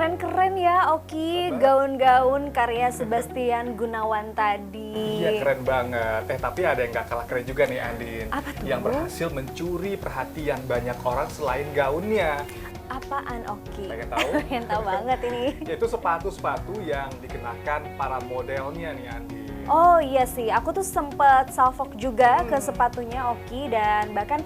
Keren-keren ya Oki, gaun-gaun karya Sebastian Gunawan tadi. Iya keren banget. Tapi ada yang gak kalah keren juga nih Andin. Apa tuh? Yang berhasil mencuri perhatian banyak orang selain gaunnya. Apaan Oki? Pengen tahu? Pengen tahu banget ini. Yaitu sepatu-sepatu yang dikenakan para modelnya nih Andin. Oh iya sih, aku tuh sempet salfok juga ke sepatunya Oki dan bahkan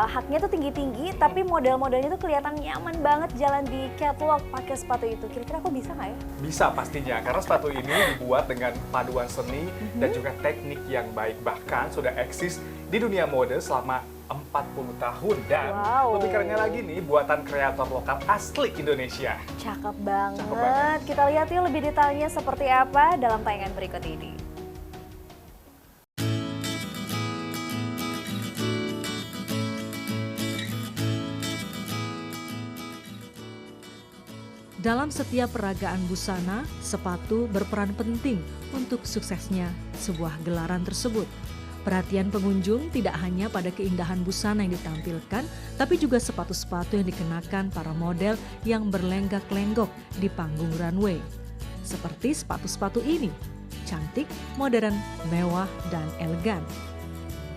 haknya tuh tinggi-tinggi tapi model-modelnya tuh kelihatan nyaman banget jalan di catwalk pakai sepatu itu. Kira-kira aku bisa nggak ya? Bisa pastinya, karena sepatu ini dibuat dengan paduan seni dan juga teknik yang baik. Bahkan sudah eksis di dunia mode selama 40 tahun. Dan lebih kerennya lagi nih, buatan kreator lokal asli Indonesia. Cakep banget. Cakep banget. Kita lihat yuk lebih detailnya seperti apa dalam tayangan berikut ini. Dalam setiap peragaan busana, sepatu berperan penting untuk suksesnya sebuah gelaran tersebut. Perhatian pengunjung tidak hanya pada keindahan busana yang ditampilkan, tapi juga sepatu-sepatu yang dikenakan para model yang berlenggak-lenggok di panggung runway. Seperti sepatu-sepatu ini, cantik, modern, mewah, dan elegan.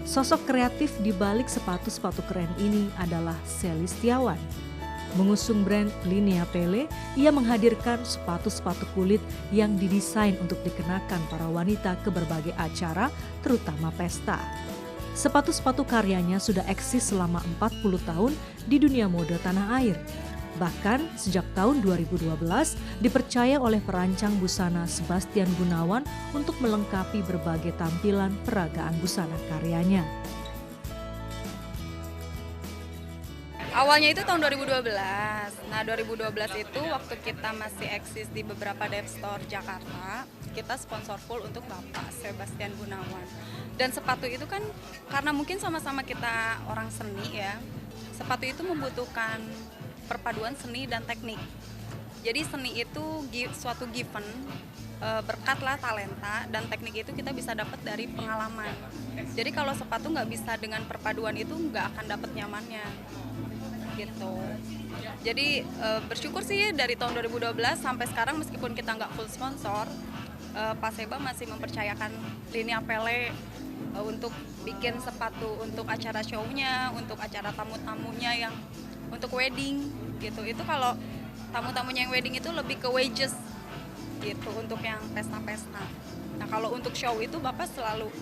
Sosok kreatif di balik sepatu-sepatu keren ini adalah Sally Setiawan. Mengusung brand Linea Pele, ia menghadirkan sepatu-sepatu kulit yang didesain untuk dikenakan para wanita ke berbagai acara, terutama pesta. Sepatu-sepatu karyanya sudah eksis selama 40 tahun di dunia mode tanah air. Bahkan sejak tahun 2012 dipercaya oleh perancang busana Sebastian Gunawan untuk melengkapi berbagai tampilan peragaan busana karyanya. Awalnya itu tahun 2012. Nah, 2012 itu waktu kita masih eksis di beberapa dev store Jakarta, kita sponsor full untuk Bapak Sebastian Gunawan. Dan sepatu itu kan karena mungkin sama-sama kita orang seni ya, sepatu itu membutuhkan perpaduan seni dan teknik. Jadi seni itu suatu given, berkat lah talenta, dan teknik itu kita bisa dapat dari pengalaman. Jadi kalau sepatu nggak bisa dengan perpaduan itu nggak akan dapat nyamannya. Gitu. Jadi bersyukur sih dari tahun 2012 sampai sekarang meskipun kita nggak full sponsor, Pak Seba masih mempercayakan Linea Pele untuk bikin sepatu untuk acara show-nya, untuk acara tamu-tamunya yang untuk wedding gitu. Itu kalau tamu-tamunya yang wedding itu lebih ke wages gitu untuk yang pesta-pesta. Nah kalau untuk show itu Bapak selalu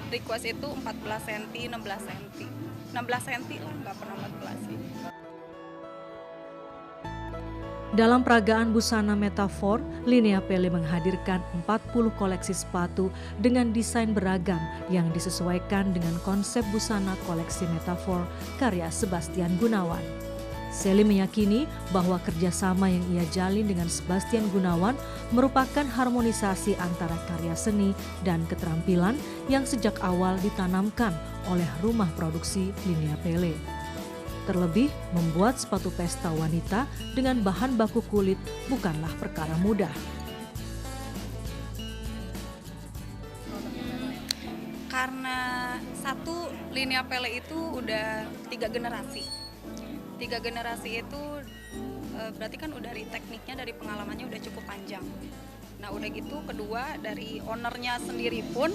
request itu 14 cm, 16 cm. 16 cm lah, nggak pernah 14 sih. Dalam peragaan busana metafor, Linea Pele menghadirkan 40 koleksi sepatu dengan desain beragam yang disesuaikan dengan konsep busana koleksi metafor karya Sebastian Gunawan. Sally meyakini bahwa kerjasama yang ia jalin dengan Sebastian Gunawan merupakan harmonisasi antara karya seni dan keterampilan yang sejak awal ditanamkan oleh rumah produksi Linea Pele. Terlebih, membuat sepatu pesta wanita dengan bahan baku kulit bukanlah perkara mudah. Karena satu, Linea Pele itu udah 3 generasi. 3 generasi itu berarti kan udah dari tekniknya, dari pengalamannya udah cukup panjang. Nah udah gitu, kedua dari ownernya sendiri pun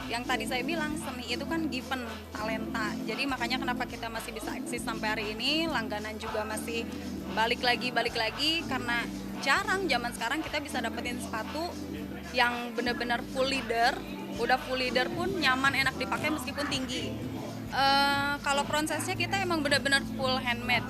yang tadi saya bilang seni itu kan given talenta. Jadi makanya kenapa kita masih bisa eksis sampai hari ini, langganan juga masih balik lagi karena jarang zaman sekarang kita bisa dapetin sepatu yang benar-benar full leather. Udah full leather pun nyaman, enak dipakai meskipun tinggi. Kalau prosesnya kita emang benar-benar full handmade.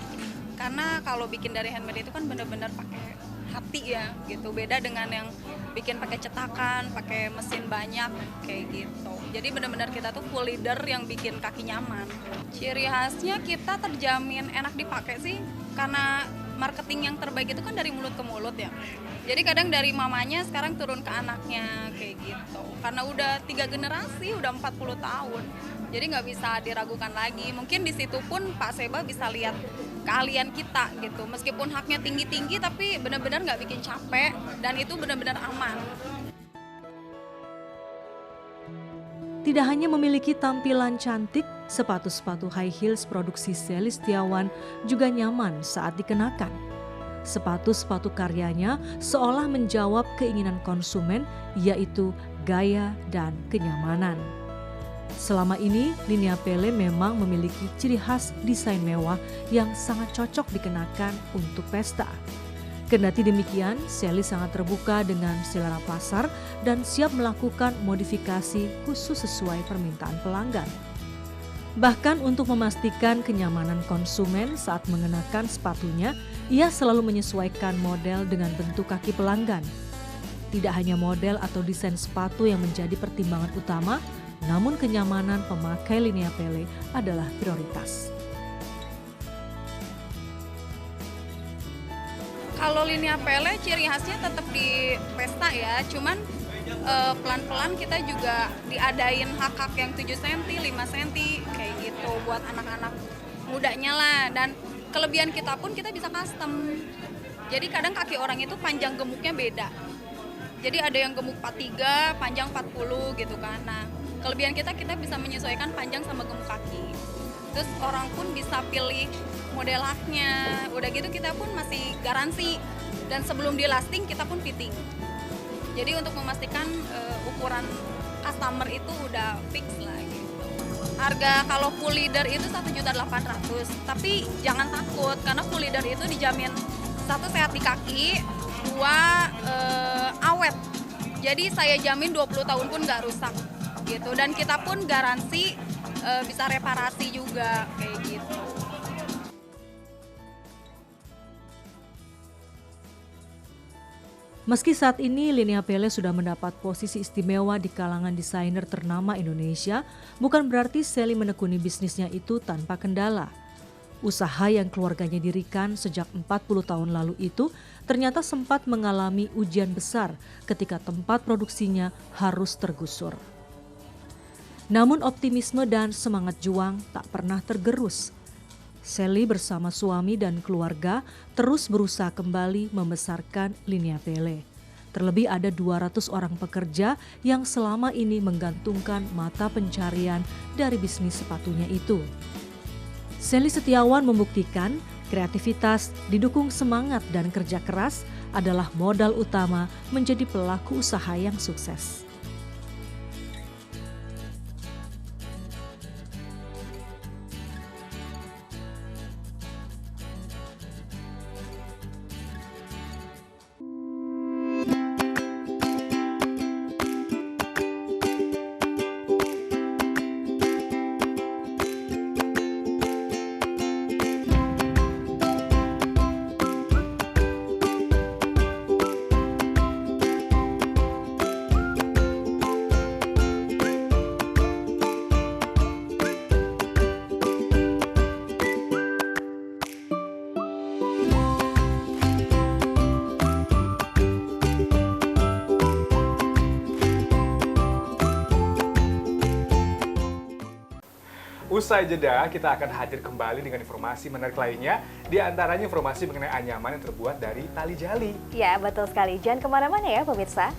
Karena kalau bikin dari handmade itu kan benar-benar pakai hati ya gitu. Beda dengan yang bikin pakai cetakan, pakai mesin banyak kayak gitu. Jadi benar-benar kita tuh full leather yang bikin kaki nyaman. Ciri khasnya kita terjamin enak dipakai sih, karena marketing yang terbaik itu kan dari mulut ke mulut ya. Jadi kadang dari mamanya sekarang turun ke anaknya kayak gitu. Karena udah 3 generasi, udah 40 tahun. Jadi nggak bisa diragukan lagi. Mungkin di situ pun Pak Seba bisa lihat keahlian kita gitu. Meskipun haknya tinggi-tinggi tapi benar-benar nggak bikin capek dan itu benar-benar aman. Tidak hanya memiliki tampilan cantik, sepatu-sepatu high heels produksi Sally Setiawan juga nyaman saat dikenakan. Sepatu-sepatu karyanya seolah menjawab keinginan konsumen, yaitu gaya dan kenyamanan. Selama ini, Linea Pele memang memiliki ciri khas desain mewah yang sangat cocok dikenakan untuk pesta. Kendati demikian, Sally sangat terbuka dengan selera pasar dan siap melakukan modifikasi khusus sesuai permintaan pelanggan. Bahkan untuk memastikan kenyamanan konsumen saat mengenakan sepatunya, ia selalu menyesuaikan model dengan bentuk kaki pelanggan. Tidak hanya model atau desain sepatu yang menjadi pertimbangan utama, namun kenyamanan pemakai Linea Pele adalah prioritas. Kalau Linea Pele ciri khasnya tetap di pesta ya, cuman pelan-pelan kita juga diadain hak-hak yang 7 cm, 5 cm kayak gitu buat anak-anak mudanya lah. Dan kelebihan kita pun kita bisa custom. Jadi kadang kaki orang itu panjang gemuknya beda. Jadi ada yang gemuk 43, panjang 40 gitu kan. Nah, kelebihan kita bisa menyesuaikan panjang sama gemuk kaki. Terus orang pun bisa pilih model haknya. Udah gitu kita pun masih garansi. Dan sebelum di lasting kita pun fitting. Jadi untuk memastikan ukuran customer itu udah fix lah gitu. Harga kalau full leather itu 1.800.000. Tapi jangan takut karena full leather itu dijamin 1 sehat di kaki, 2 awet. Jadi saya jamin 20 tahun pun nggak rusak gitu. Dan kita pun garansi bisa reparasi juga kayak gitu. Meski saat ini Linea Pele sudah mendapat posisi istimewa di kalangan desainer ternama Indonesia, bukan berarti Sally menekuni bisnisnya itu tanpa kendala. Usaha yang keluarganya dirikan sejak 40 tahun lalu itu ternyata sempat mengalami ujian besar ketika tempat produksinya harus tergusur. Namun optimisme dan semangat juang tak pernah tergerus. Sally bersama suami dan keluarga terus berusaha kembali membesarkan Linea Pele. Terlebih ada 200 orang pekerja yang selama ini menggantungkan mata pencarian dari bisnis sepatunya itu. Sally Setiawan membuktikan kreativitas didukung semangat dan kerja keras adalah modal utama menjadi pelaku usaha yang sukses. Usai jeda, kita akan hadir kembali dengan informasi menarik lainnya, di antaranya informasi mengenai anyaman yang terbuat dari tali jali. Ya, betul sekali. Jangan kemana-mana ya pemirsa.